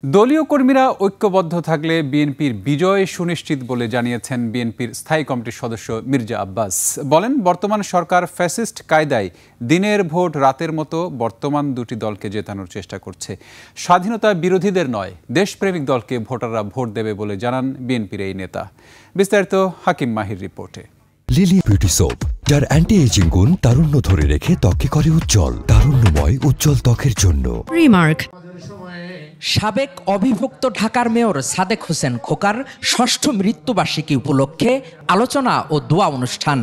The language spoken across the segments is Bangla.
দলীয় কর্মীরা ঐক্যবদ্ধ থাকলে বিএনপির বিজয় সুনিশ্চিত বলে জানিয়েছেন বিএনপির স্থায়ী কমিটির সদস্য মির্জা আব্বাস। বলেন, বর্তমান সরকার ফ্যাসিস্ট কায়দায় দিনের ভোট রাতের মতো বর্তমান দুটি দলকে জেতানোর চেষ্টা করছে। স্বাধীনতা বিরোধীদের নয়, দেশপ্রেমিক দলকে ভোটাররা ভোট দেবে বলে জানান বিএনপির এই নেতা। বিস্তারিত হাকিম মাহির রিপোর্টে। লিলি বিউটি সোপ, যার অ্যান্টি এজিং গুণ তারুণ্য ধরে রেখে ত্বকে করে উজ্জ্বল, তারুণ্যময় উজ্জ্বল ত্বকের জন্য। রিমার্ক। সাবেক অবিভক্ত ঢাকার মেয়র সাদেক হোসেন খোকার ষষ্ঠ মৃত্যুবার্ষিকী উপলক্ষে আলোচনা ও দোয়া অনুষ্ঠান।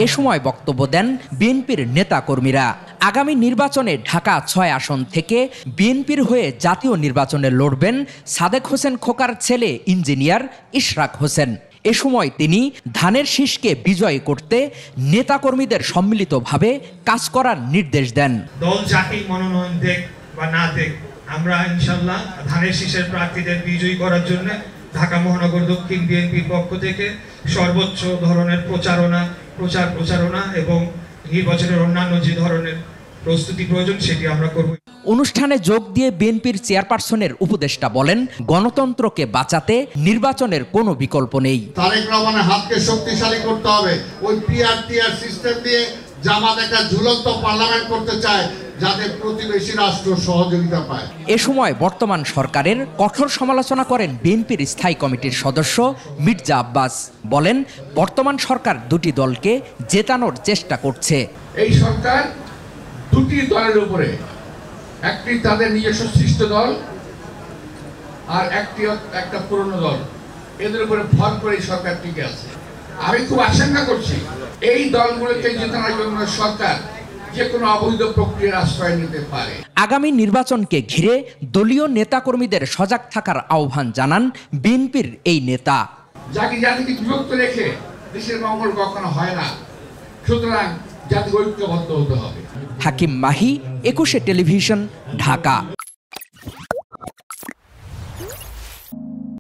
এ সময় বক্তব্য দেন বিএনপির নেতাকর্মীরা। আগামী নির্বাচনে ঢাকা ৬ আসন থেকে বিএনপির হয়ে জাতীয় নির্বাচনে লড়বেন সাদেক হোসেন খোকার ছেলে ইঞ্জিনিয়ার ইশরাক হোসেন। এ সময় তিনি ধানের শীষকে বিজয় করতে নেতাকর্মীদের সম্মিলিতভাবে কাজ করার নির্দেশ দেন। দল জাতি মনোনয়ন দেখ বা না দেখ, আমরা ইনশাল্লাহ ধানের শীষের প্রার্থীদের বিজয়ী করার জন্য ঢাকা মহানগর দক্ষিণ বিএনপির পক্ষ থেকে সর্বোচ্চ ধরনের প্রচারণা এবং নির্বাচনের অন্যান্য যে ধরনের প্রস্তুতি প্রয়োজন সেটি আমরা করব। অনুষ্ঠানে যোগ দিয়ে বিএনপির চেয়ারপারসনের উপদেষ্টা বলেন, গণতন্ত্রকে বাঁচাতে নির্বাচনের কোনো বিকল্প নেই। তারেক রহমানের হাতকে শক্তিশালী করতে হবে। ওই পিআরটিআর সিস্টেম দিয়ে জামাত একটা ঝুলন্ত পার্লামেন্ট করতে চায়, যাতে প্রতিবেশী রাষ্ট্র সহযোগিতা পায়। এ সময় বর্তমান সরকারের কঠোর সমালোচনা করেন বিএনপির স্থায়ী কমিটির সদস্য মির্জা আব্বাস। বলেন, বর্তমান সরকার দুটি দলকে জেতানোর চেষ্টা করছে। এই সরকার দুটি দলের উপরে, একটি তাদের নিজস্ব সৃষ্ট দল আর একটা পুরনো দল, এদের উপরে ভর করে এই সরকার টিকে আছে। আমি খুব আশঙ্কা করছি এই দলগুলোকে জেতানোর জন্য সরকার যে কোনো অবৈধ প্রক্রিয়ার আশ্রয় নিতে পারে। আগামী নির্বাচনকে ঘিরে দলীয় নেতাকর্মীদের সজাগ থাকার আহ্বান জানান বিএনপির এই নেতা। জাতিকে বিভক্ত রেখে দেশের মঙ্গল কখনো হয় না, সুতরাং জাতি ঐক্যবদ্ধ হতে হবে। হাকিম মাহি, ২১ টেলিভিশন, ঢাকা।